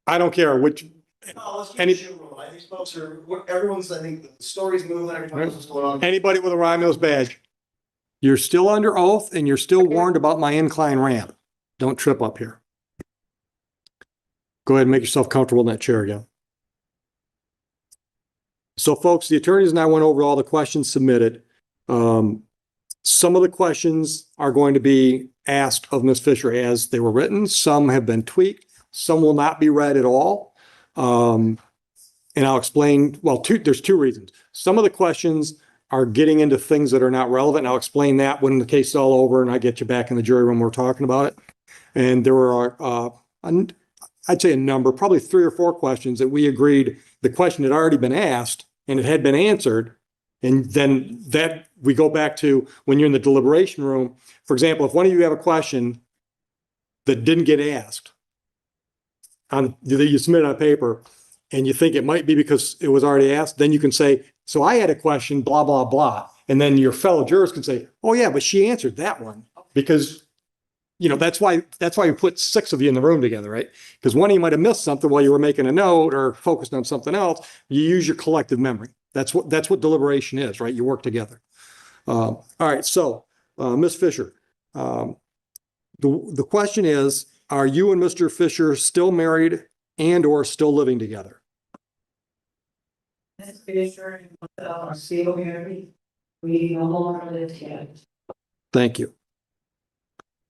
I don't care which, any, I think these folks are, everyone's, I think the story's moving, everyone's what's going on. anybody with a Rye Mills badge. You're still under oath and you're still warned about my incline ramp. Don't trip up here. Go ahead and make yourself comfortable in that chair again. So folks, the attorneys and I went over all the questions submitted. Some of the questions are going to be asked of Ms. Fisher as they were written. Some have been tweaked. Some will not be read at all. And I'll explain, well, there's two reasons. Some of the questions are getting into things that are not relevant. And I'll explain that when the case is all over and I get you back in the jury room, we're talking about it. And there were, I'd say a number, probably 3 or 4 questions that we agreed the question had already been asked and it had been answered. And then that we go back to when you're in the deliberation room. For example, if one of you have a question that didn't get asked, you submit it on paper and you think it might be because it was already asked, then you can say, so I had a question, blah, blah, blah. And then your fellow jurors can say, oh yeah, but she answered that one. Because, you know, that's why we put 6 of you in the room together, right? Because one of you might have missed something while you were making a note or focused on something else. You use your collective memory. That's what deliberation is, right? You work together. All right, so Ms. Fisher, the question is, are you and Mr. Fisher still married and or still living together? Ms. Fisher and myself are still married. We no longer live together. Thank you.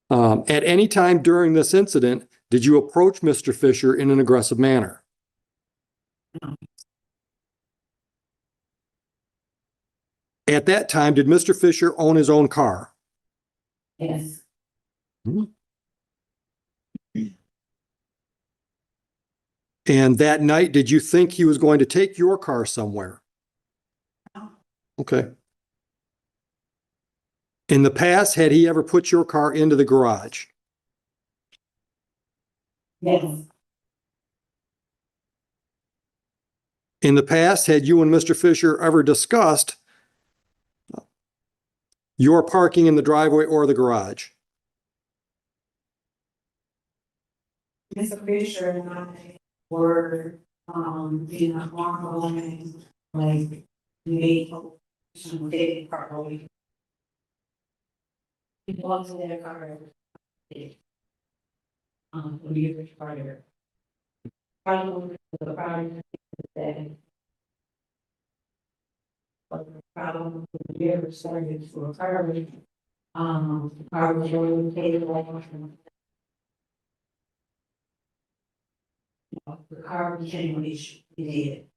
At any time during this incident, did you approach Mr. Fisher in an aggressive manner? No. At that time, did Mr. Fisher own his own car? Yes. And that night, did you think he was going to take your car somewhere? No. Okay. In the past, had he ever put your car into the garage? Yes. In the past, had you and Mr. Fisher ever discussed your parking in the driveway or the garage? Mr. Fisher and I were in a hormone, like some dating partly. He belongs in their car. We were prior. Problem the prior that problem we ever started to occur. I was really paid like the car became an issue. It did.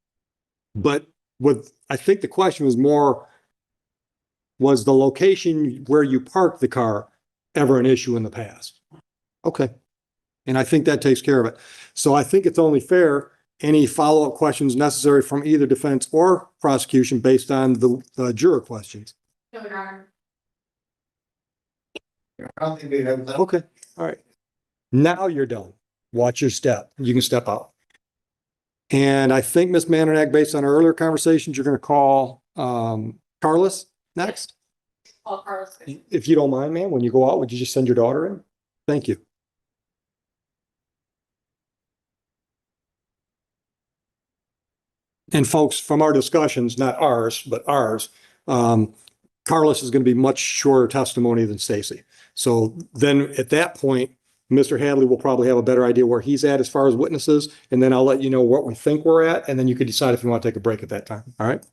But I think the question was more, was the location where you parked the car ever an issue in the past? Okay. And I think that takes care of it. So I think it's only fair, any follow-up questions necessary from either defense or prosecution based on the juror questions. No, Your Honor. I don't think we have that. Okay, all right. Now you're done. Watch your step. You can step out. And I think, Ms. Mananack, based on our earlier conversations, you're going to call Carlos next. All Carlos. If you don't mind, ma'am, when you go out, would you just send your daughter in? Thank you. And folks, from our discussions, not ours, but ours, Carlos is going to be much shorter testimony than Stacy. So then at that point, Mr. Hadley will probably have a better idea where he's at as far as witnesses, and then I'll let you know what we think we're at, and then you can decide if you want to take a break at that time. All right?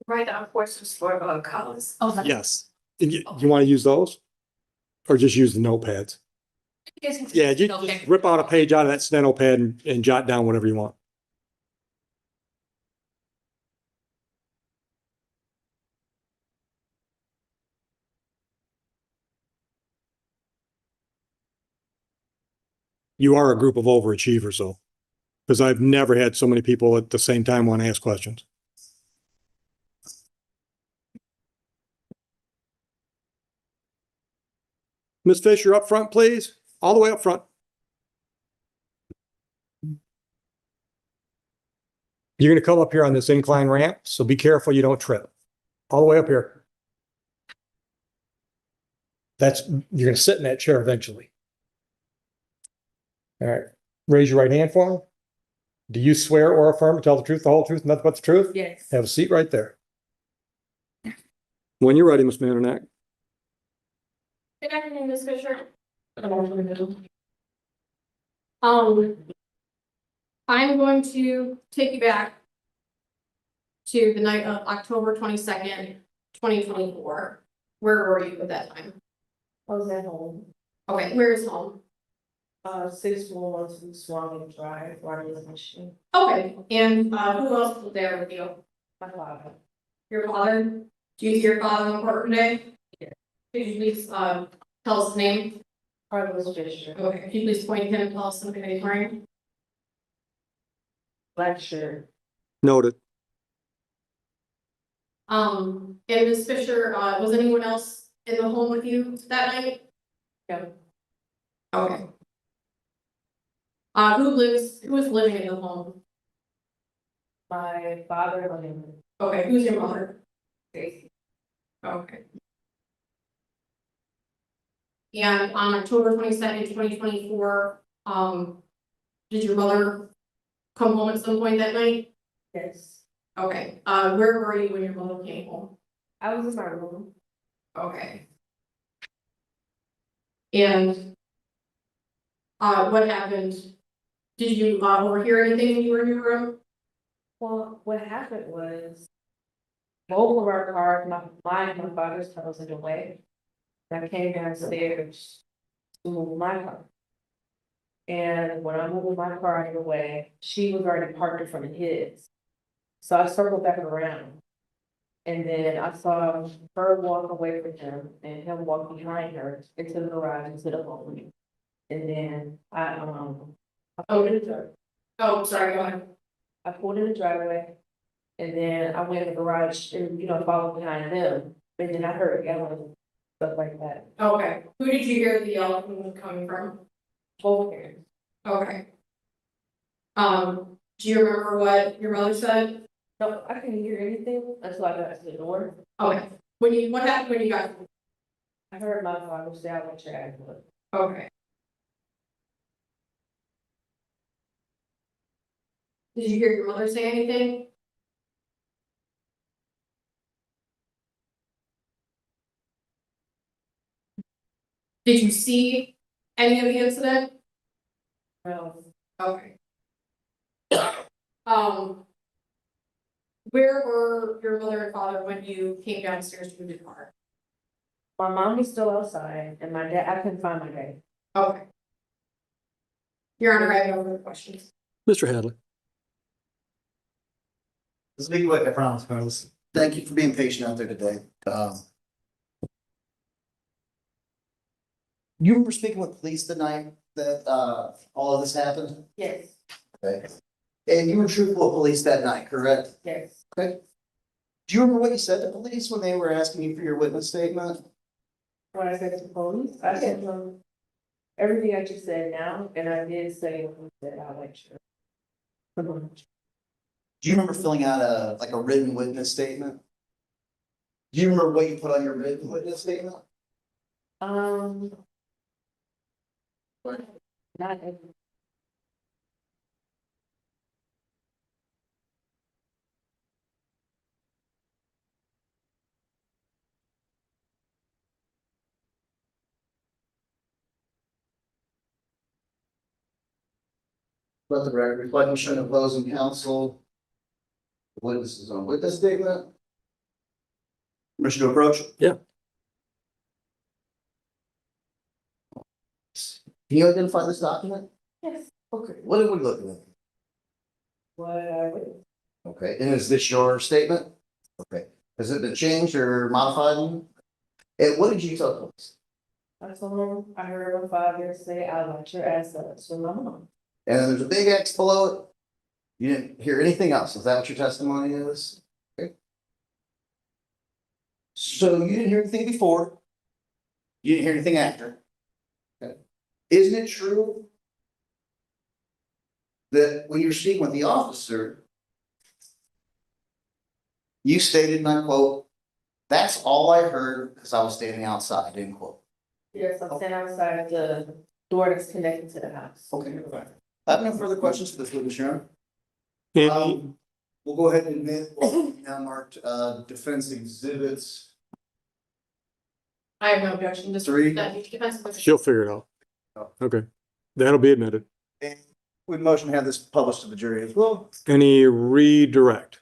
Write down questions for Carlos. Oh, Yes. And you want to use those? Or just use the notepads? Yeah, you just rip out a page out of that steno pad and jot down whatever you want. You are a group of overachievers, though, because I've never had so many people at the same time want to ask questions. Ms. Fisher, up front, please. All the way up front. You're going to come up here on this incline ramp, so be careful you don't trip. All the way up here. You're going to sit in that chair eventually. All right. Raise your right hand for me. Do you swear or affirm to tell the truth, the whole truth, and nothing but the truth? Yes. Have a seat right there. When you're ready, Ms. Mandernack. Good afternoon, Ms. Fisher. I'm going to take you back to the night of October 22nd, 2024. Where were you at that time? I was at home, Okay, where is home? 611 Swan Drive, Waterloo, Michigan. Okay, and who else was there with you? My father. Your father? Do you see your father in court today? Yes. Could you please tell us his name? Carlos Fisher. Okay, could you please point to him and tell us something that he's wearing? Black shirt. Noted. And Ms. Fisher, was anyone else in the home with you that night? No. Okay. Who is living in the home? My father and him. Okay, who's your mother? Stacy. Okay. And on October 22nd, 2024, did your mother come home at some point that night? Yes. Okay, where were you when your mother came home? I was in my room. Okay. And what happened? Did you overhear anything when you were in your room? Well, what happened was both of our cars, my father's car was in the way. I came downstairs to move my car. And when I moved my car out of the way, she was already parked in front of his. So I circled back around. And then I saw her walk away from him and him walk behind her into the garage, into the home. And then I pulled in the driveway. Oh, sorry, go ahead. I pulled in the driveway. And then I went in the garage and, followed behind them. And then I heard yelling, stuff like that. Okay, who did you hear the yelling coming from? Both parents. Okay. Do you remember what your mother said? No, I couldn't hear anything until I got to the door. Okay, what happened when you got? I heard my father say, "I want your ass." Okay. Did you hear your mother say anything? Did you see any of the incident? No, Okay. Where were your mother and father when you came downstairs to the car? my mom was still outside, and my dad. I couldn't find my dad. Okay. Your Honor, I have no further questions. Mr. Hadley. This will be quick, I promise, Carlos. Thank you for being patient out there today. You remember speaking with police the night that all of this happened? Yes, Okay. And you were truthful with police that night, correct? yes. Okay. Do you remember what you said to police when they were asking you for your witness statement? When I said to the police, I said everything I just said now, and I did say that I like you. Do you remember filling out a written witness statement? Do you remember what you put on your written witness statement? Not every. Let the record reflect you showing opposing counsel. Witnesses on witness statement. Permission to approach? Yeah. Can you identify this document? Yes. Okay, what are we looking at? What? Okay, and is this your statement? Okay, has it been changed or modified? And what did you tell police? I told him I heard my father say, "I want your ass up." So my mom. And then there's a big X below it. You didn't hear anything else. Is that what your testimony is? Okay. So you didn't hear anything before. You didn't hear anything after. Okay. Isn't it true that when you're speaking with the officer, you stated, and I quote, "That's all I heard because I was standing outside," end quote. Yes, I'm standing outside the door that's connected to the house. Okay. I have no further questions for this witness, Your Honor. Any, We'll go ahead and admit, now marked, defense exhibits. I have no objection, just. Three. That defense exhibit. she'll figure it out. Okay, that'll be admitted. And we motion to have this published to the jury as well. Any redirect?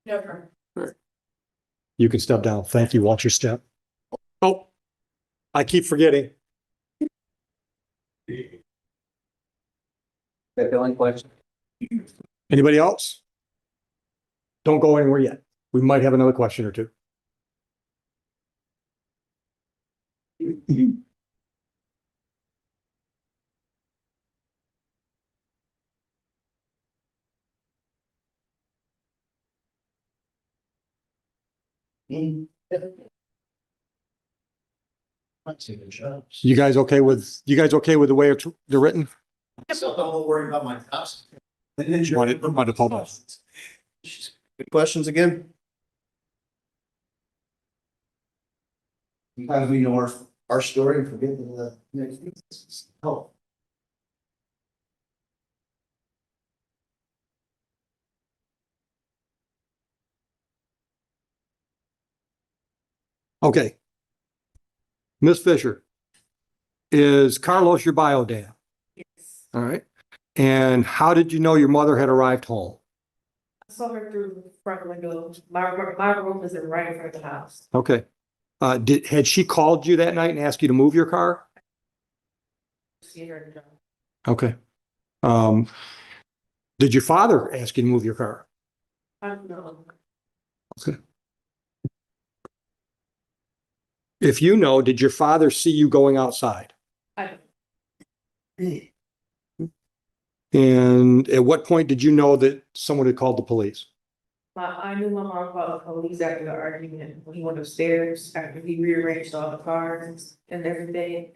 No problem. You can step down. Thank you. Watch your step. Oh, I keep forgetting. Any question? Anybody else? Don't go anywhere yet. We might have another question or two. You guys okay with the way they're written? So don't worry about my house. Want to publish? Good questions again? Sometimes we know our story and forget the next. Oh. Okay. Ms. Fisher, is Carlos your bio dad? Yes. All right. And how did you know your mother had arrived home? I saw her through the front window. My room is right in front of the house. Okay. Had she called you that night and asked you to move your car? See her in the door. Okay. Did your father ask you to move your car? I don't know. Okay. If you know, did your father see you going outside? I don't. And at what point did you know that someone had called the police? I knew my mom called the police after the argument, when he went upstairs, after he rearranged all the cars and everything.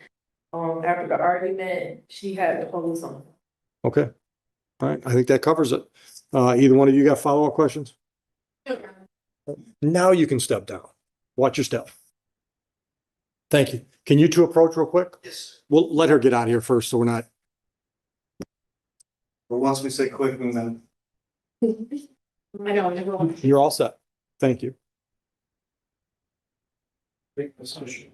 After the argument, she had the police on. Okay. All right. I think that covers it. Either one of you got follow-up questions? No. Now you can step down. Watch your step. Thank you. Can you two approach real quick? Yes. We'll let her get out of here first, so we're not. But once we say quick, and then. I know, everyone. You're all set. Thank you. Big discussion.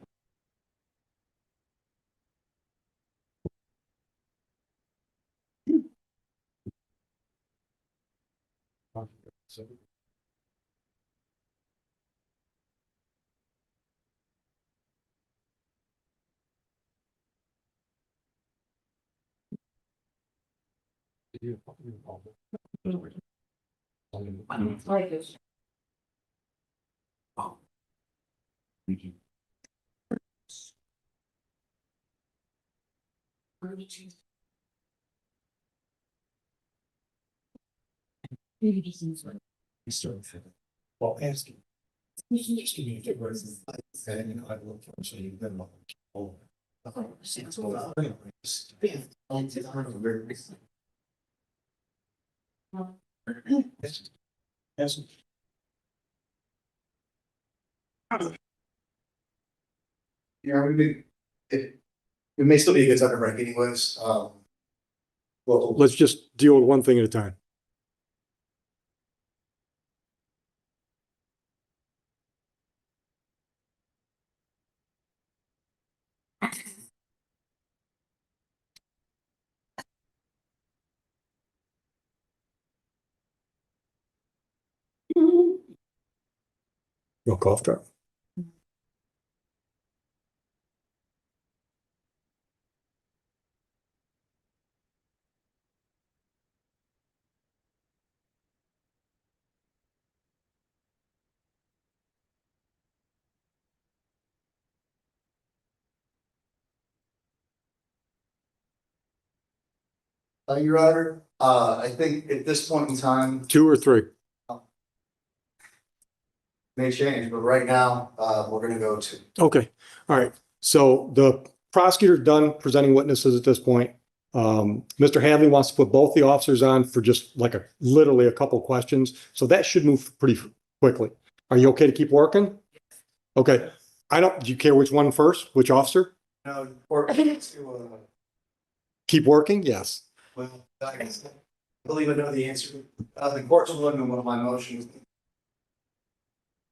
Like this. Well, ask him. Just give me a good reason. And I will say you then. Yes. Yeah, it may still be a good time to break anyways, well, Let's just deal with one thing at a time. No cough drop. Your Honor, I think at this point in time, 2 or 3. may change, but right now, we're gonna go to. Okay. All right. So the prosecutor's done presenting witnesses at this point. Mr. Hadley wants to put both the officers on for just like literally a couple questions. So that should move pretty quickly. Are you okay to keep working? Okay. Do you care which one first? Which officer? No, or to, Keep working? Yes. Well, I believe I know the answer. The court's looking at one of my motions.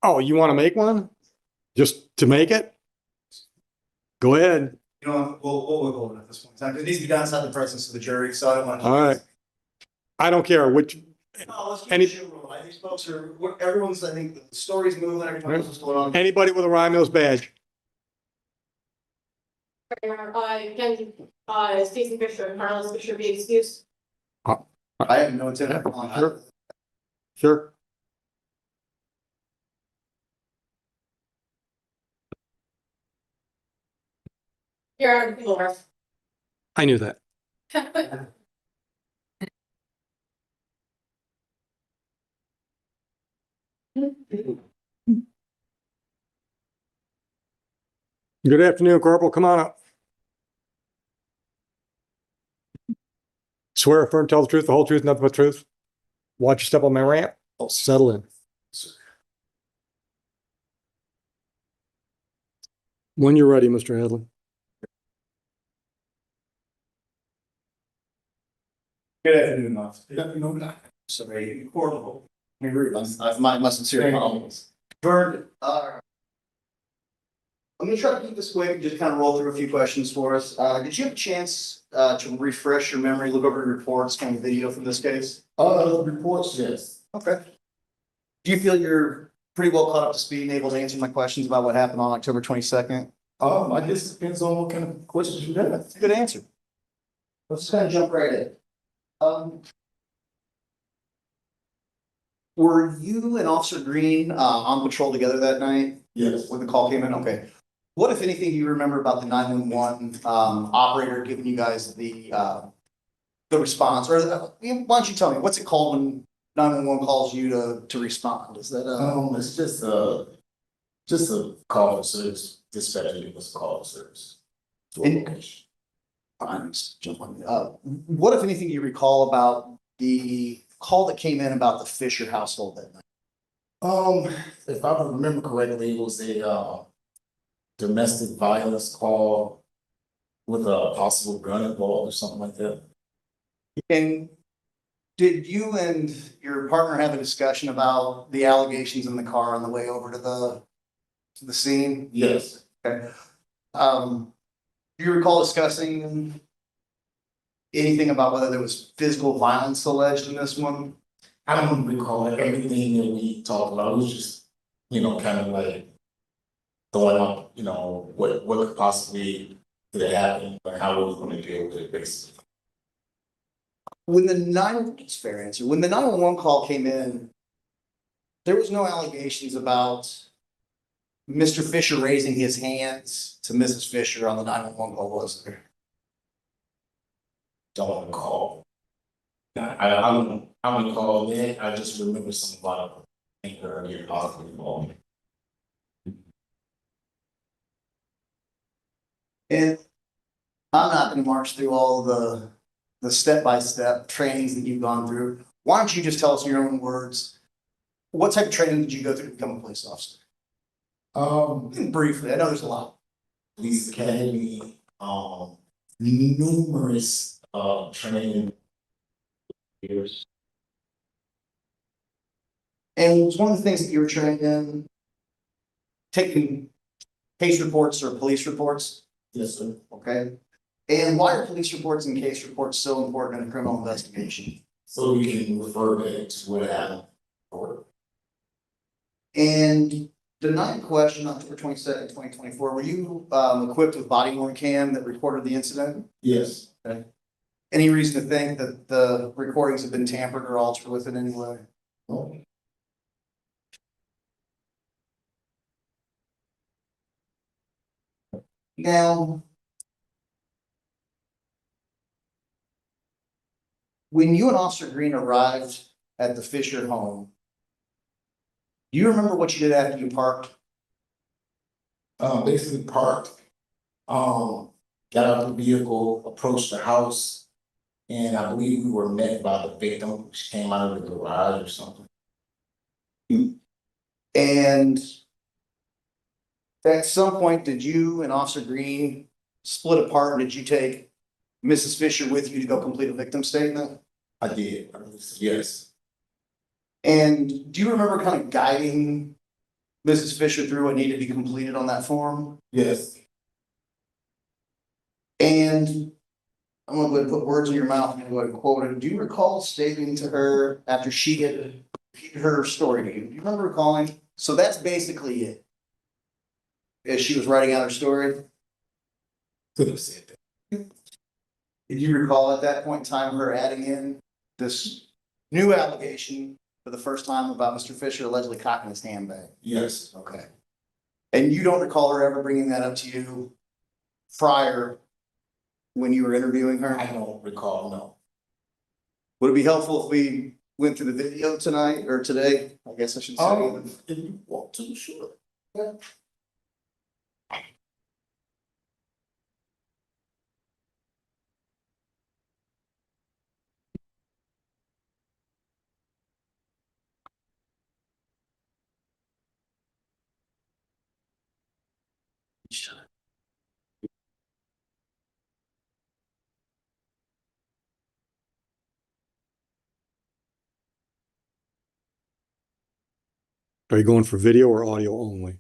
Oh, you want to make one? Just to make it? Go ahead. You know, we'll hold it at this point in time. It needs to be done outside the presence of the jury, so I don't want to. All right. I don't care which, No, let's keep Any- it short. These folks are, everyone's, I think, the story's moving, everyone knows what's going on. anybody with a Rye Mills badge. Again, Stacey Fisher, Carlos Fisher be excused. I have no intent on. Sure. Sure. Your Honor, people rest. I knew that. Good afternoon, Corporal. Come on up. Swear, affirm, tell the truth, the whole truth, nothing but truth. Watch your step on my ramp. Settle in. When you're ready, Mr. Hadley. Good afternoon, officer. Sorry, horrible. My sincere apologies. Vern, I'm gonna try to keep this quick, just kind of roll through a few questions for us. Did you have a chance to refresh your memory, look over your reports, kind of video from this case? Reports, yes. Okay. Do you feel you're pretty well caught up to speed and able to answer my questions about what happened on October 22nd? I guess it depends on what kind of questions you have. That's a good answer. Let's just kind of jump right in. Were you and Officer Green on patrol together that night Yes. when the call came in? Okay. What, if anything, do you remember about the 911 operator giving you guys the response? Or why don't you tell me, what's it called when 911 calls you to respond? Is that It's just a call for service, dispatcher gave us a call for service. To a And- location. fine, just jump on. What, if anything, do you recall about the call that came in about the Fisher household that night? If I remember correctly, it was a domestic violence call with a possible gun involved or something like that. And did you and your partner have a discussion about the allegations in the car on the way over to the scene? Yes. Okay. Do you recall discussing anything about whether there was physical violence alleged in this one? I don't recall everything that we talked about. It was just, kind of like throwing out, what could possibly could happen and how we were going to deal with it basically. When it's fair answer. When the 911 call came in, there was no allegations about Mr. Fisher raising his hands to Mrs. Fisher on the 911 call, was there? Don't recall. I don't recall that. I just remember some about anger and your possible involvement. And I'm not gonna march through all the step-by-step trainings that you've gone through. Why don't you just tell us in your own words, what type of training did you go through to become a police officer? Briefly, I know there's a lot. Police Academy, numerous training years. And was one of the things that you were trained in taking case reports or police reports? Yes, sir. Okay. And why are police reports and case reports so important in a criminal investigation? So we can refer back to what happened. And the ninth question, October 22nd, 2024, were you equipped with body worn cam that recorded the incident? Yes. Any reason to think that the recordings have been tampered or altered with in any way? Oh, Now, when you and Officer Green arrived at the Fisher home, do you remember what you did after you parked? basically parked, got out of the vehicle, approached the house, and I believe we were met by the victim, which came out of the garage or something. And at some point, did you and Officer Green split apart? Did you take Mrs. Fisher with you to go complete a victim statement? I did, yes, And do you remember kind of guiding Mrs. Fisher through what needed to be completed on that form? yes. And I'm gonna go ahead and put words in your mouth and go ahead and quote it. Do you recall stating to her after she had repeated her story to you? Do you remember recalling? So that's basically it. As she was writing out her story, Could have said that. did you recall at that point in time her adding in this new allegation for the first time about Mr. Fisher allegedly cocking his handbag? Yes, Okay. And you don't recall her ever bringing that up to you prior when you were interviewing her? I don't recall, no. Would it be helpful if we went through the video tonight or today? I guess I should say. If you want to, sure. Yeah. Are you going for video or audio only?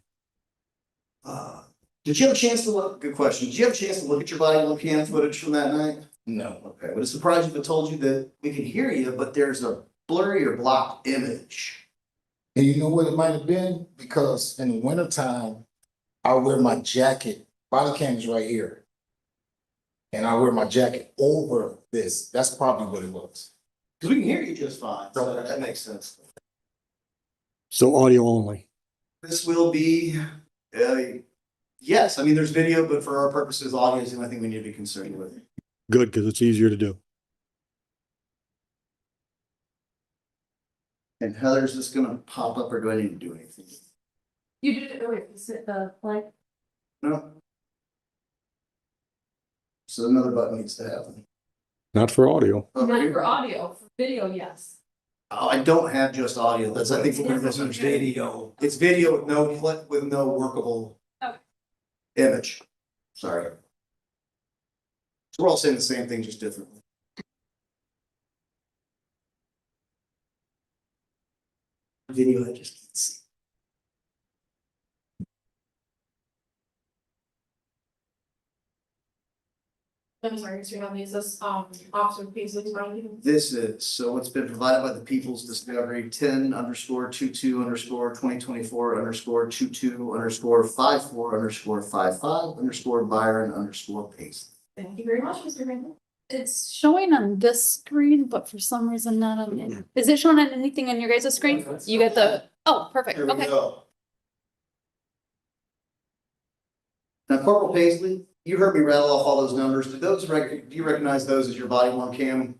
Did you have a chance to look? Good question. Did you have a chance to look at your body worn cam footage from that night? No, Okay. Would it surprise you if I told you that we can hear you, but there's a blurry or blocked image? and you know what it might have been? Because in the wintertime, I wear my jacket, body cam is right here. And I wear my jacket over this, that's probably what it was. Because we can hear you just fine. So that makes sense. So audio only. This will be, yes, I mean, there's video, but for our purposes, audio is the only thing we need to be concerned with. Good, because it's easier to do. And Heather, is this gonna pop up or do I need to do anything? You did it, wait, is it the blank? No. So another button needs to happen. Not for audio. Over Not here. for audio, for video, yes. Oh, I don't have just audio. That's, I think, we're misunderstanding. Video. It's video with no clip, with no workable Okay. image. Sorry. So we're all saying the same thing, just differently. Video, I just can't see. I'm sorry, so you have these, this, officer Paisley's writing. This is, so it's been provided by the People's Discovery 10_22_2024_24_55_Byron Paisley. Thank you very much, Mr. Raymond. It's showing on this screen, but for some reason not on it. Is it showing on anything on your guys' screen? You get the, oh, perfect, Here we okay. go. Now Corporal Paisley, you heard me rattle off all those numbers. Do you recognize those as your body worn cam?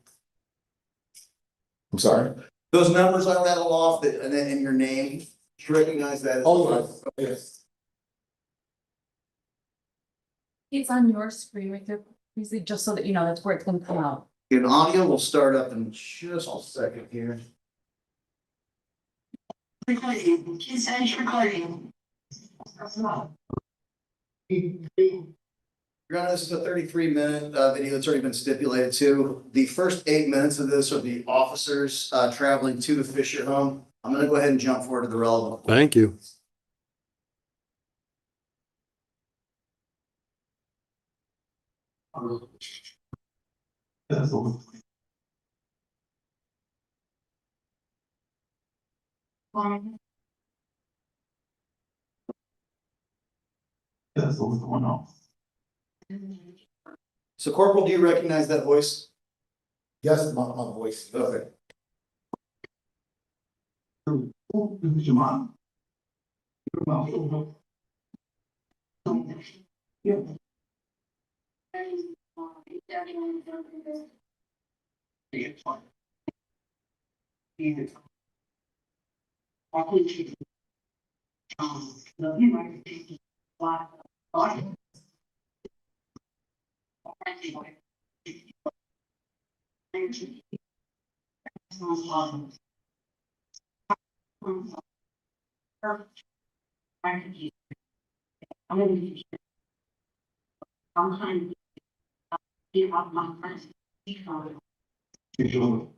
I'm sorry? Those numbers I rattled off that, and then in your name, do you recognize that? as- Oh, yes. It's on your screen right there, Beasley, just so that you know that's where it's gonna come out. And audio will start up in just a second here. Recording, please finish recording. Your Honor, this is a 33-minute video that's already been stipulated to. The first 8 minutes of this are the officers traveling to the Fisher home. I'm gonna go ahead and jump forward to the relevant. Thank you. That's what's going on. So Corporal, do you recognize that voice? Yes, my voice. Okay. Who is your mom? Your mom. Yeah. Give up my friends. Visual.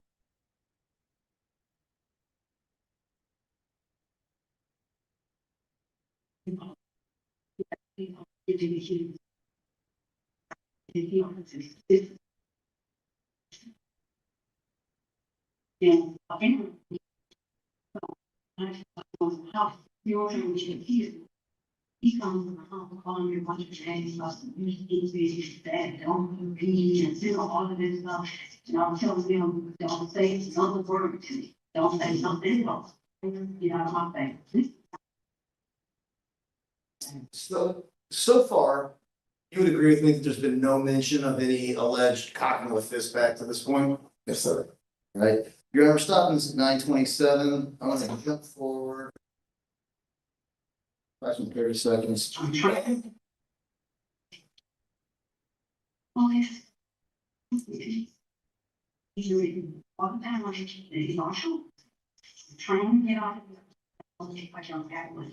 And I think he comes calling your bunch of change stuff. He's bad, don't be and do all of this stuff. And I'm telling them, don't say something word to me. Don't say something else. Get out of my face. So far, you would agree with me that there's been no mention of any alleged cocking with fist back to this point? Yes, sir. Right? Your Honor, stopping this at 9:27. I'm gonna jump forward. 5 and 30 seconds. I'm trying. Police. He's written one family, he's Marshall. Trying to get out of here. I'll take my jump back with.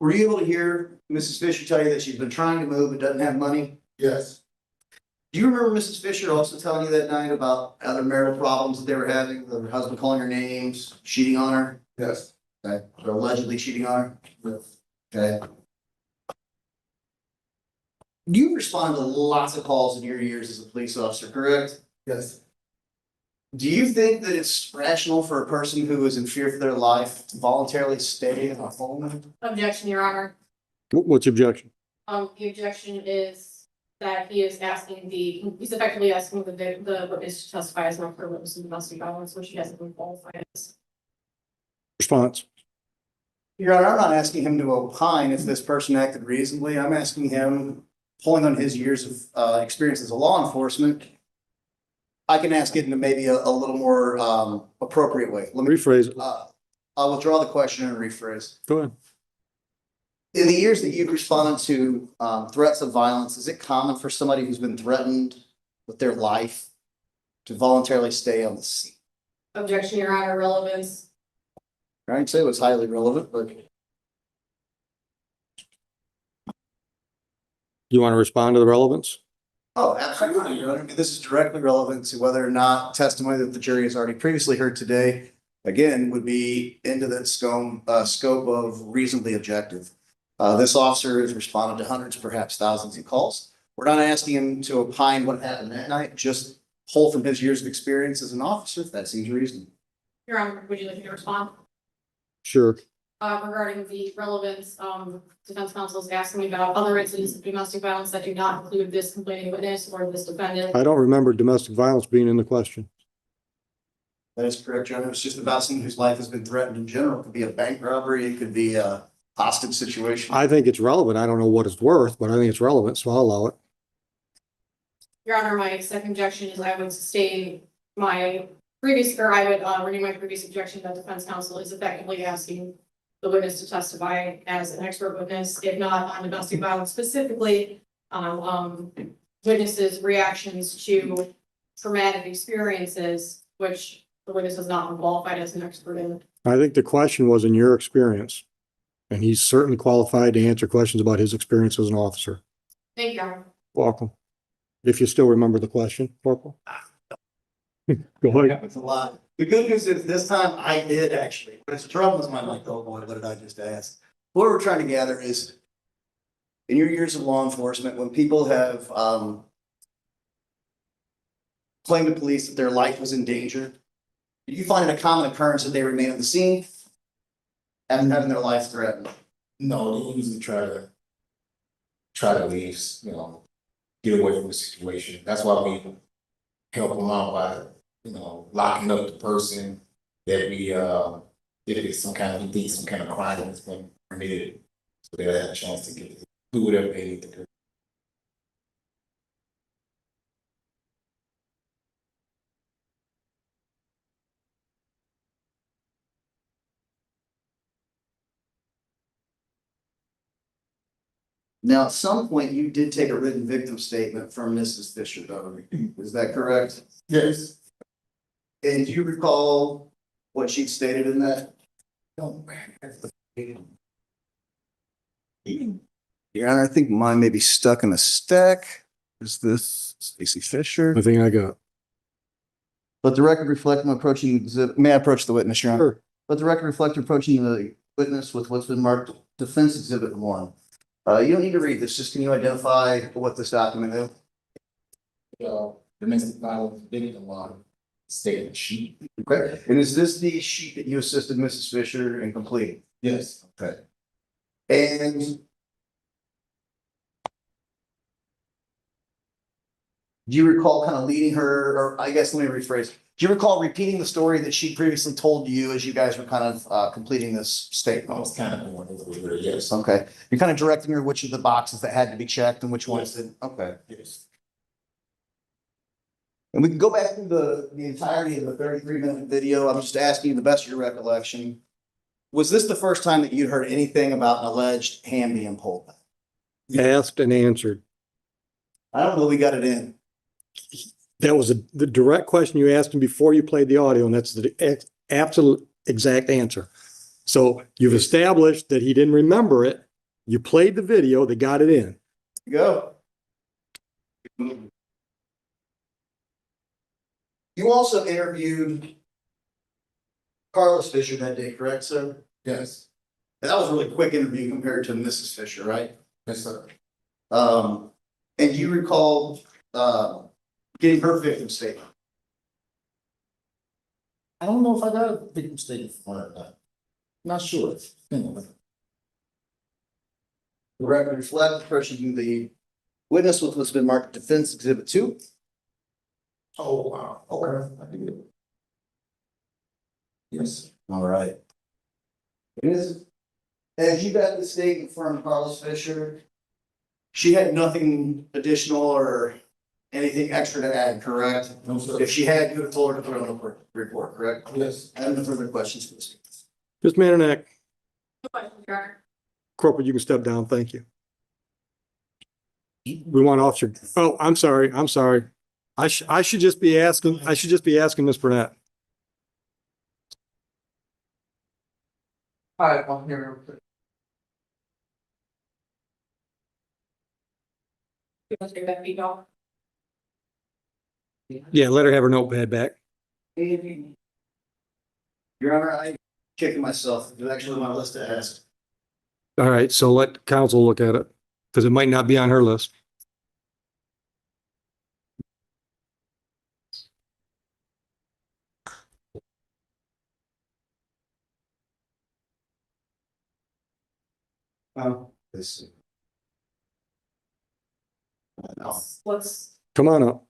Were you able to hear Mrs. Fisher tell you that she's been trying to move but doesn't have money? Yes. Do you remember Mrs. Fisher also telling you that night about other marital problems that they were having, her husband calling her names, cheating on her? Yes. Okay, or allegedly cheating on her? Okay. You respond to lots of calls in your years as a police officer, correct? Yes. Do you think that it's rational for a person who is in fear for their life to voluntarily stay in a home? Objection, Your Honor. What's the objection? The objection is that he's effectively asking the witness to testify as an expert witness in domestic violence, which he hasn't been qualified as. Response. Your Honor, I'm not asking him to opine if this person acted reasonably. I'm asking him, pulling on his years of experience as a law enforcement, I can ask it in maybe a little more appropriate way. Let me, Rephrase it. I'll withdraw the question and rephrase. Go ahead. In the years that you've responded to threats of violence, is it common for somebody who's been threatened with their life to voluntarily stay on the scene? Objection, Your Honor, relevance. I'd say it was highly relevant, but You want to respond to the relevance? oh, absolutely, Your Honor. I mean, this is directly relevant to whether or not testimony that the jury has already previously heard today, again, would be into the scope of reasonably objective. This officer has responded to hundreds, perhaps thousands of calls. We're not asking him to opine what happened that night, just pull from his years of experience as an officer, if that seems reasonable. Your Honor, would you like me to respond? Sure. Regarding the relevance, defense counsel is asking me about other incidents of domestic violence that do not include this complaining witness or this defendant. I don't remember domestic violence being in the question. That is correct, Your Honor. It's just about someone whose life has been threatened in general. It could be a bank robbery, it could be a hostage situation. I think it's relevant. I don't know what it's worth, but I think it's relevant, so I'll allow it. Your Honor, my second objection is I would sustain my previous, or I would renew my previous objection that defense counsel is effectively asking the witness to testify as an expert witness, if not on domestic violence specifically, on witnesses' reactions to traumatic experiences, which the witness has not been qualified as an expert in. I think the question was in your experience. And he's certainly qualified to answer questions about his experience as an officer. Thank you, Your Honor. Welcome. If you still remember the question, Corporal. Go ahead. Happens a lot. The good news is this time I did actually, but it's trouble is my like, oh boy, what did I just ask? What we're trying to gather is in your years of law enforcement, when people have claimed to police that their life was in danger, do you find it a common occurrence that they remain at the scene and having their life threatened? No, they usually try to leave, get away from the situation. That's why we help them out by, locking up the person that we, if it's some kind of crime that's been committed. So they'll have a chance to do whatever they need to do. Now, at some point, you did take a written victim statement from Mrs. Fisher, though. Is that correct? Yes. And do you recall what she stated in that? Your Honor, I think mine may be stuck in a stack. Is this Stacy Fisher? I think I got. Let the record reflect I'm approaching, may I approach the witness, Your Honor? Sure. Let the record reflect you're approaching the witness with what's been marked Defense Exhibit 1. You don't need to read this, just can you identify what this document is? Domestic violence victim law statement sheet. Okay, and is this the sheet that you assisted Mrs. Fisher in completing? Yes. Okay. And do you recall kind of leading her, or I guess, let me rephrase, do you recall repeating the story that she previously told you as you guys were kind of completing this I statement? was kind of going over with her, yes. Okay, you're kind of directing her which of the boxes that had to be checked and which ones didn't, okay. Yes. And we can go back through the entirety of the 33-minute video. I'm just asking you the best of your recollection. Was this the first time that you'd heard anything about an alleged hand being pulled? Asked and answered. I don't know, we got it in. That was the direct question you asked him before you played the audio, and that's the absolute exact answer. So you've established that he didn't remember it. You played the video, they got it in. Go. You also interviewed Carlos Fisher that day, correct, sir? Yes. That was a really quick interview compared to Mrs. Fisher, right? Yes, sir. And you recall, getting her victim statement? I don't know if I got a victim statement from her or not. Not sure. The record reflects approaching the witness with what's been marked Defense Exhibit 2. Oh, wow. Okay, I did. Yes. All right. As you got the statement from Carlos Fisher, she had nothing additional or anything extra to add, correct? No, sir. If she had, you would have told her to put it on the report, correct? Yes. I have no further questions for this. Ms. Mananak, Your Honor. Corporal, you can step down. Thank you. We want Officer, oh, I'm sorry. I should just be asking Ms. Burnett. Hi, I'm here. You want to take that feed off? Yeah, let her have her notepad back. Your Honor, I'm kicking myself. It was actually on my list to ask. All right, so let counsel look at it, because it might not be on her list. This. Let's, Come on up.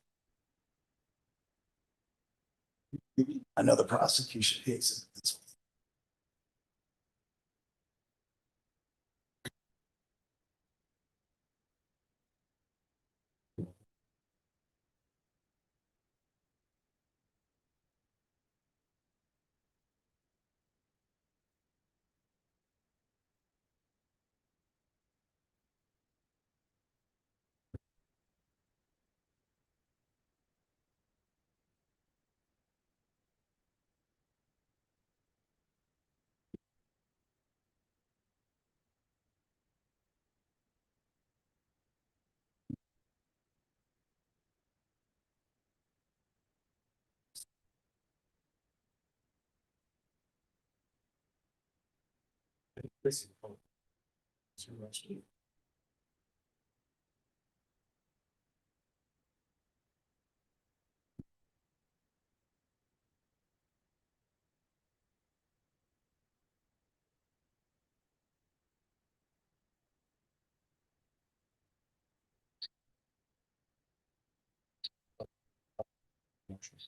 I know the prosecution hates it.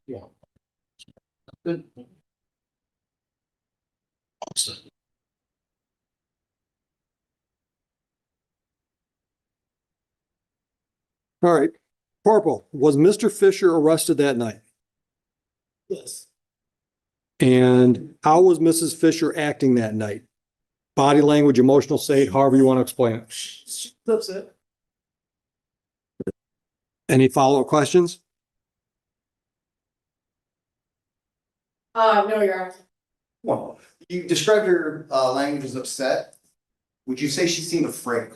Yeah. Good. All right, Corporal, was Mr. Fisher arrested that night? Yes. And how was Mrs. Fisher acting that night? Body language, emotional state, however you want to explain it. That's it. Any follow-up questions? no, Your Honor. Well, you described her language as upset. Would you say she seemed afraid?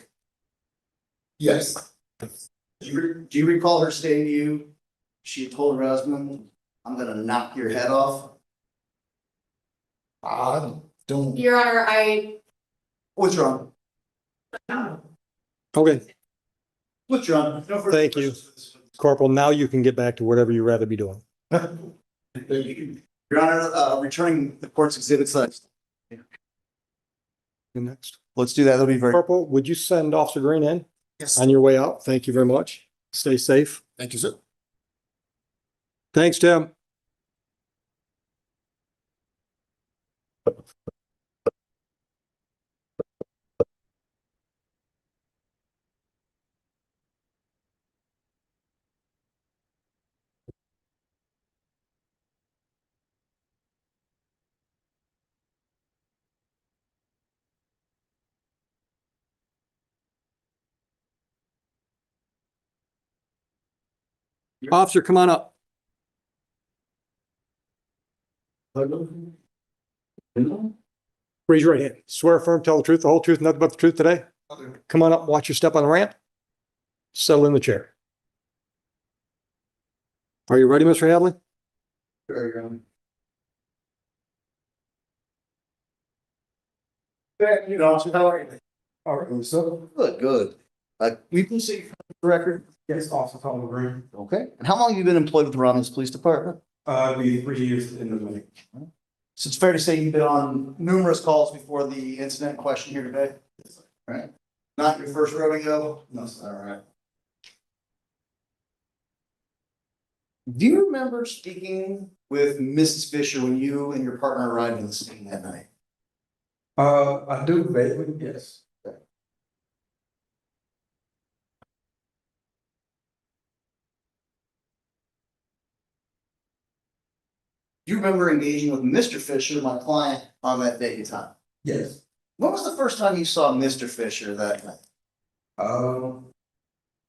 Yes. Do you recall her saying to you, she had told her husband, I'm gonna knock your head off? I don't, Your Honor, I, What's wrong? Okay, What's wrong? No further Thank you. questions. Corporal, now you can get back to whatever you'd rather be doing. Your Honor, returning the court's exhibits. You next. Let's do that. That'll be very. Corporal, would you send Officer Green in Yes. on your way out? Thank you very much. Stay safe. thank you, sir. Thanks, Tim. Officer, come on up. Raise your right hand. Swear affirm, tell the truth, the whole truth, nothing but the truth today. Come on up, watch your step on the ramp. Settle in the chair. Are you ready, Mr. Hadley? You know, how are you? All right, so, Good, good. We can see the record. yes, Officer Tom Green, Okay. And how long have you been employed with the Romulus Police Department? be 3 years in the May. So it's fair to say you've been on numerous calls before the incident in question here today? Right. Not your first rodeo? No, sir. All right. Do you remember speaking with Mrs. Fisher when you and your partner arrived on the scene that night? I do vaguely, yes. Do you remember engaging with Mr. Fisher, my client, on that date and time? Yes. When was the first time you saw Mr. Fisher that night?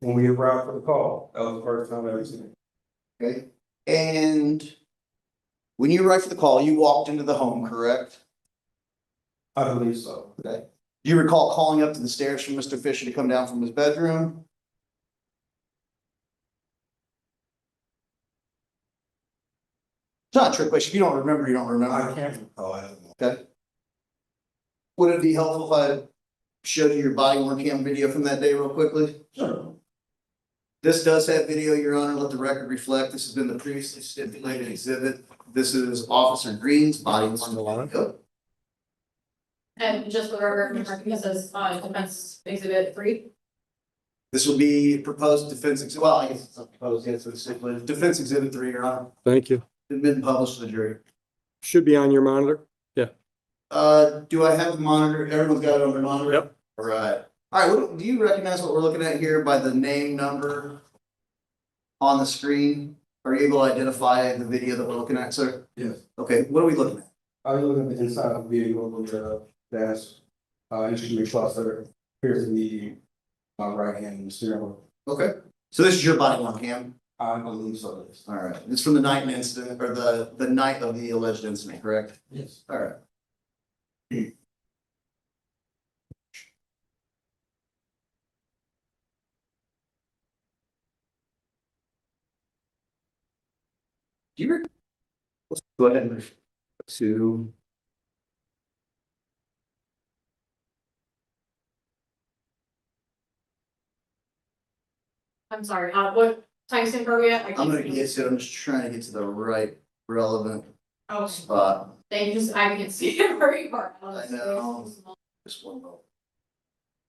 When we arrived for the call, that was the first time I ever seen him. Okay. And when you arrived for the call, you walked into the home, correct? I believe so. Okay. Do you recall calling up to the stairs for Mr. Fisher to come down from his bedroom? It's not a trick question. If you don't remember, you don't I remember. can't recall, I don't know. Okay. Would it be helpful if I showed you your body worn cam video from that day real quickly? Sure. This does have video, Your Honor. Let the record reflect. This has been the previously stipulated exhibit. This is Officer Green's body worn video. and just for the record, this is, defense exhibit 3. This will be proposed defense, well, I guess it's not proposed yet, so it's stipulated. Defense exhibit 3, Your Honor. Thank you. It's been published to the jury. Should be on your monitor. Do I have the monitor? Everyone's got it on their monitor? Yep. All right. All right, do you recognize what we're looking at here by the name number on the screen? Are you able to identify the video that we're looking at, sir? Yes. Okay, what are we looking at? I was looking at the inside of the vehicle with the dash, instrument cluster, here's the, right hand steering wheel. Okay, so this is your body worn cam? I believe so, yes. All right, it's from the night incident, or the night of the alleged incident, correct? Yes. All right. Do you, let's go ahead and move to. I'm sorry, what timestamp are we at? I I'm can't gonna see. get to, I'm just trying to get to the right relevant Oh, spot. thank you, I can see it very far. I know. Just one moment.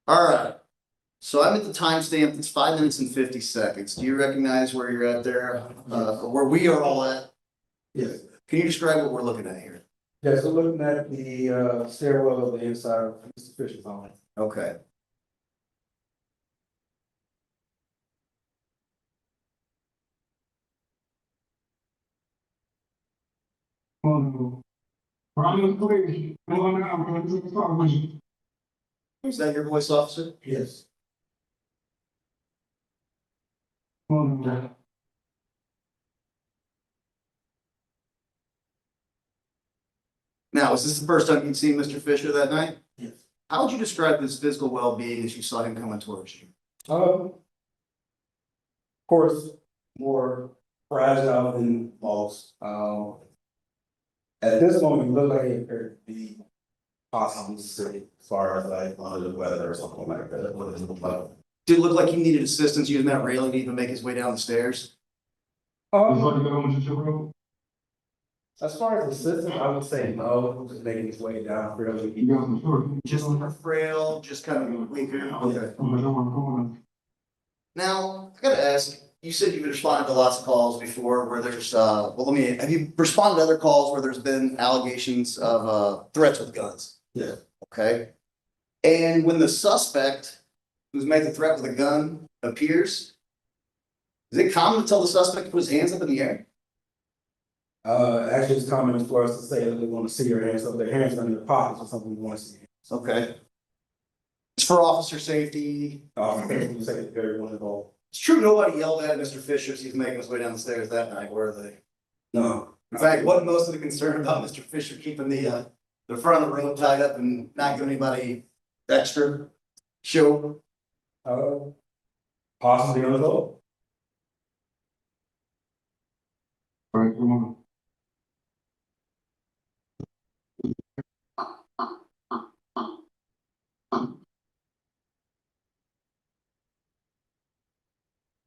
All right, so I'm at the timestamp, it's 5 minutes and 50 seconds. Do you recognize where you're at there? Where we are all at? Yes. Can you describe what we're looking at here? Yes, so looking at the, stairwell of the inside of Mr. Fisher's home. Okay. Is that your voice, officer? Yes. Now, is this the first time you'd seen Mr. Fisher that night? Yes. How would you describe his physical well-being as you saw him coming towards you? course, more fragile than most. At this moment, it looked like it could be possibly sick as far as like under the weather or something like that. What does it look like? Did it look like he needed assistance using that railing to even make his way down the stairs? As far as assistance, I would say no, just making his way down fairly. Just frail, just kind of weaker? Okay. Now, I gotta ask, you said you've responded to lots of calls before where there's, have you responded to other calls where there's been allegations of, threats with guns? Yeah. Okay. And when the suspect who's made the threat with a gun appears, is it common to tell the suspect to put his hands up in the air? Actually, it's common for us to say that we want to see your hands, so their hands are in their pockets or something, we want to see. Okay. It's for officer safety. I think we say it's very wonderful. It's true, nobody yelled at Mr. Fisher as he's making his way down the stairs that night, were they? No. In fact, wasn't most of the concern about Mr. Fisher keeping the front of the road tied up and not giving anybody extra show? Possibly untold.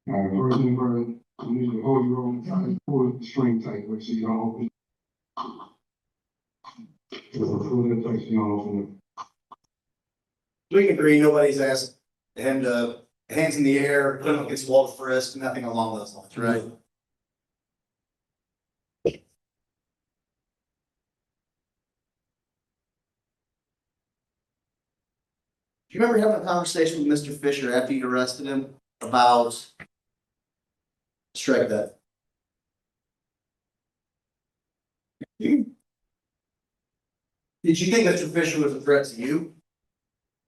First thing first, you need to hold your own tight, pull the string tight, which you don't open. Pull it tight, so you don't open We can agree, nobody's asked him to, hands in the air, put him against the wall for frisk, nothing along those lines, right? Do you remember having a conversation with Mr. Fisher after you arrested him about strike that? Did you think Mr. Fisher was a threat to you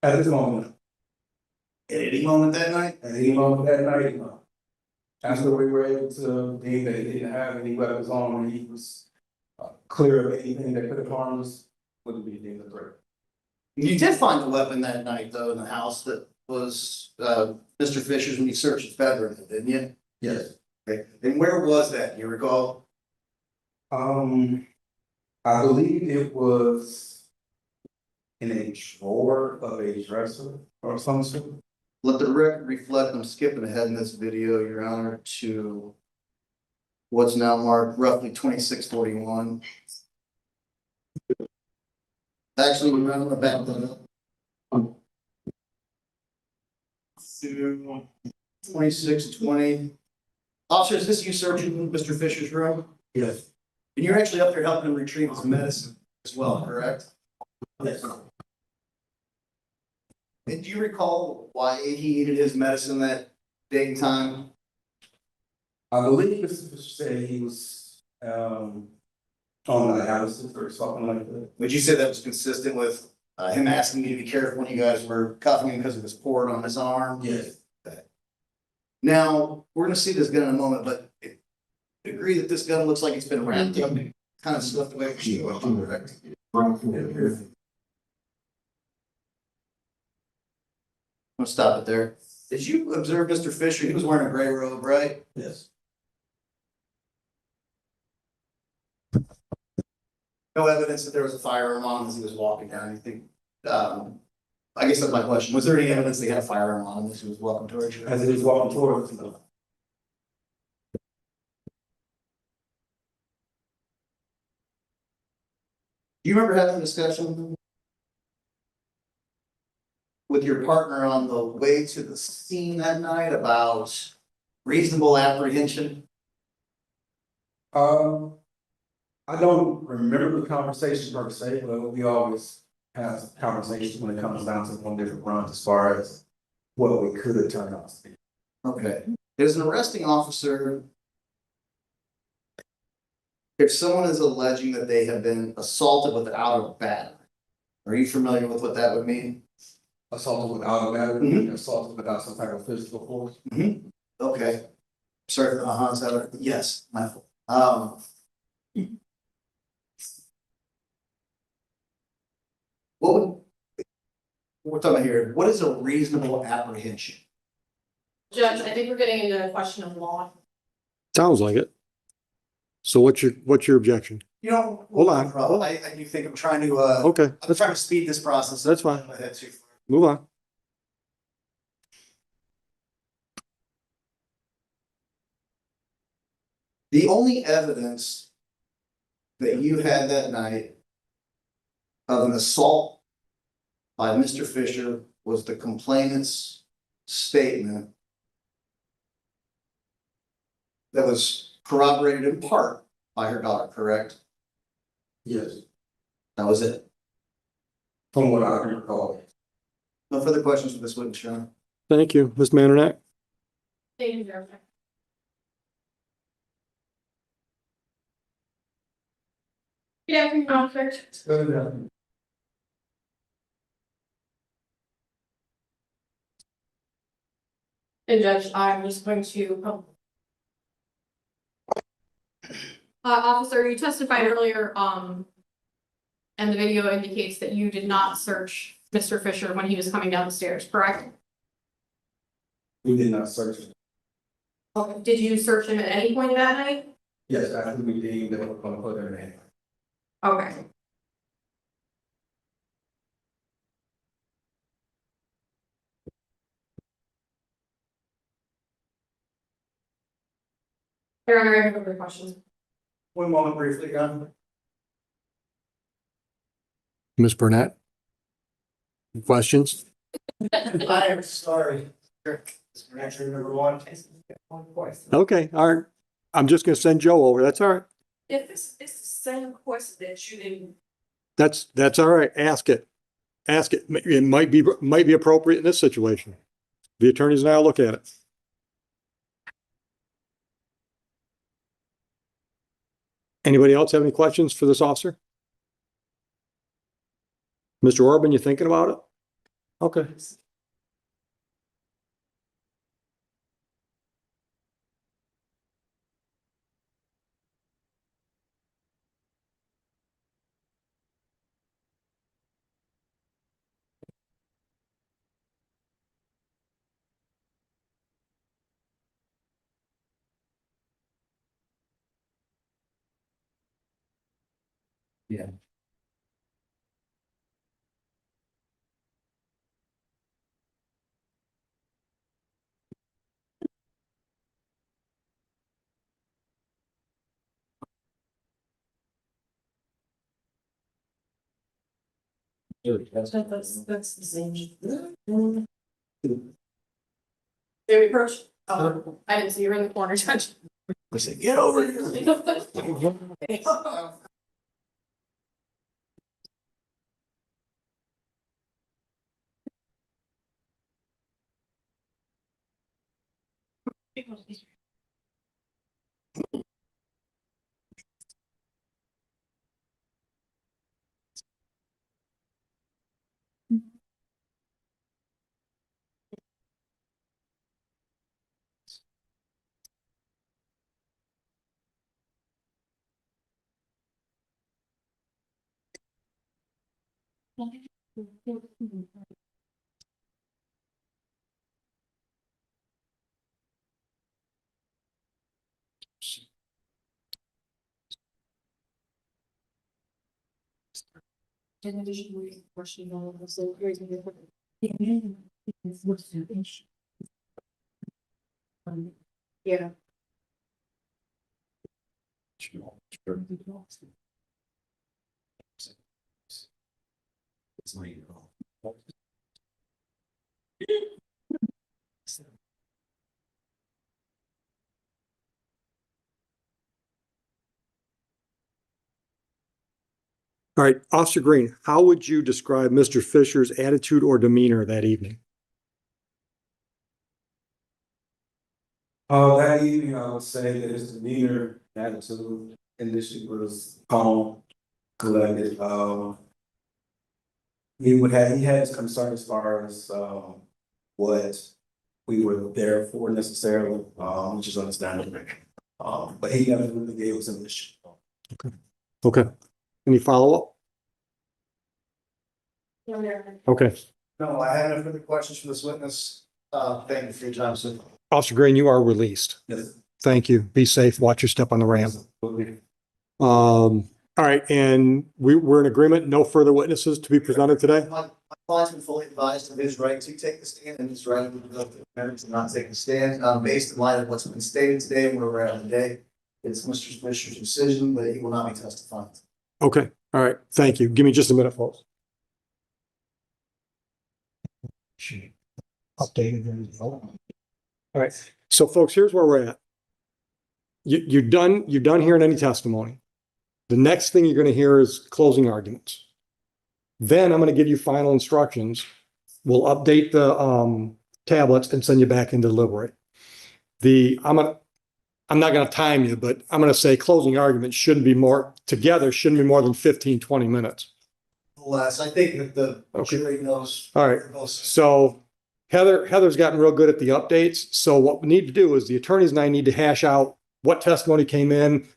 At this moment, at any moment that night? at any moment that night, no. After we were able to deem that he didn't have any weapons on when he was clear of anything that could have harmed us, wouldn't be deemed a threat. You did find a weapon that night, though, in the house that was Mr. Fisher's when you searched his bedroom, didn't you? Yes. Okay. And where was that? Do you recall? I believe it was in a drawer of a dresser or some sort. Let the record reflect, I'm skipping ahead in this video, Your Honor, to what's now marked roughly 2641. Actually, we're running the back that up. To 2620. Officer, is this you searching Mr. Fisher's room? Yes. And you're actually up there helping him retrieve his medicine as well, correct? Yes. And do you recall why he needed his medicine that day and time? I believe Mr. Fisher said he was on dialysis or something like that. Would you say that was consistent with him asking you to be careful when you guys were cuffing him because of his port on his arm? Yes. Now, we're gonna see this gun in a moment, but agree that this gun looks like it's been wrapped up, kind of slipped away from you, correct? it. I'm gonna stop it there. Did you observe Mr. Fisher? He was wearing a gray robe, right? Yes. No evidence that there was a firearm on him as he was walking down anything. I guess that's my question. Was there any evidence they had a firearm on him as he was walking towards you? As he was walking towards us. Do you remember having a discussion with your partner on the way to the scene that night about reasonable apprehension? I don't remember the conversation per se, but we always have conversations when it comes down to one different runs as far as what we could turn out to be. Okay. As an arresting officer, if someone is alleging that they have been assaulted without a battery, are you familiar with what that would mean? Assaulted without a battery, Mhm. assaulted without some type of physical force. Okay. Sorry for the is that right? Yes, my fault. What would, we're talking about here, what is a reasonable apprehension? Judge, I think we're getting into a question of law. Sounds like it. So what's your objection? You know. Hold on. I do think I'm trying to, Okay, I'm trying to speed this process. That's fine. My head too far. move on. The only evidence that you had that night of an assault by Mr. Fisher was the complainant's statement that was corroborated in part by her daughter, correct? Yes, That was it. from what I can recall. No further questions for this witness, Your Honor. Thank you, Ms. Mandernack. Thank you, Judge. Good afternoon, officer. And Judge, I'm just going to. Officer, you testified earlier, and the video indicates that you did not search Mr. Fisher when he was coming down the stairs, correct? We did not search it. Did you search him at any point that night? Yes, after we deemed that we're gonna put her in. Okay. Your Honor, I have no further questions. One moment briefly, Your Honor. Ms. Burnett? Questions? I am sorry. Actually, number one. Okay, all right. I'm just gonna send Joe over. That's all right. If it's the same question that you didn't. That's all right. Ask it. Ask it. It might be appropriate in this situation. The attorneys and I will look at it. Anybody else have any questions for this officer? Mr. Orban, you thinking about it? Okay. Yeah. That's the same. Did we approach? Oh, I didn't see you were in the corner, Judge. I said, get over here. Yeah. All right, Officer Green, how would you describe Mr. Fisher's attitude or demeanor that evening? That evening, I would say that his demeanor, attitude, initially was calm, collected. He had his concern as far as, what we were there for necessarily, which is understandable. But he never really gave us an issue. Okay. Any follow-up? Okay. No, I have no further questions for this witness. Thank you for your time, sir. Officer Green, you are released. Yes. Thank you. Be safe. Watch your step on the ramp. All right, and we're in agreement, no further witnesses to be presented today? My client's been fully advised of his right to take the stand and his right to not take the stand, based in light of what's been stated today and where we're at today. It's Mr. Fisher's decision, but he will not be testifying. Okay, all right, thank you. Give me just a minute, folks. Updated. All right, so folks, here's where we're at. You're done hearing any testimony. The next thing you're going to hear is closing arguments. Then I'm going to give you final instructions. We'll update the tablets and send you back in to deliberate. I'm not going to time you, but I'm going to say closing arguments shouldn't be more than 15, 20 minutes. Less, I think that the Okay. jury knows. All right. So Heather's gotten real good at the updates. So what we need to do is the attorneys and I need to hash out what testimony came in.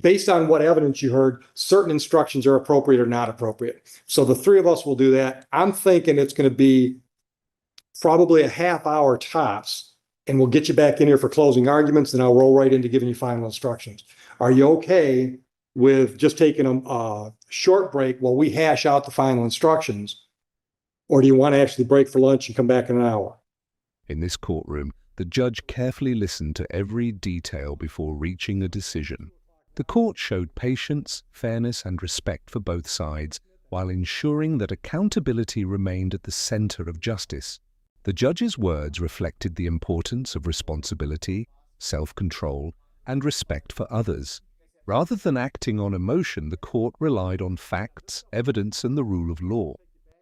Based on what evidence you heard, certain instructions are appropriate or not appropriate. So the three of us will do that. I'm thinking it's going to be probably a half hour tops, and we'll get you back in here for closing arguments, and I'll roll right into giving you final instructions. Are you okay with just taking a short break while we hash out the final instructions? Or do you want to actually break for lunch and come back in an hour? In this courtroom, the judge carefully listened to every detail before reaching a decision. The court showed patience, fairness, and respect for both sides, while ensuring that accountability remained at the center of justice. The judge's words reflected the importance of responsibility, self-control, and respect for others. Rather than acting on emotion, the court relied on facts, evidence, and the rule of law.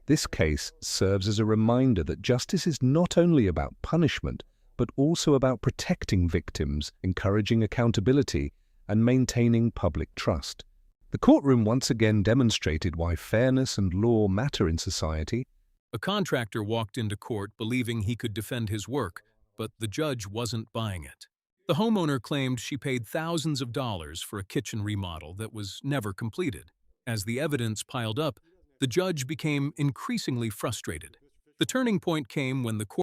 This case serves as a reminder that justice is not only about punishment, but also about protecting victims, encouraging accountability, and maintaining public trust. The courtroom once again demonstrated why fairness and law matter in society. A contractor walked into court believing he could defend his work, but the judge wasn't buying it. The homeowner claimed she paid thousands of dollars for a kitchen remodel that was never completed. As the evidence piled up, the judge became increasingly frustrated. The turning point came when the court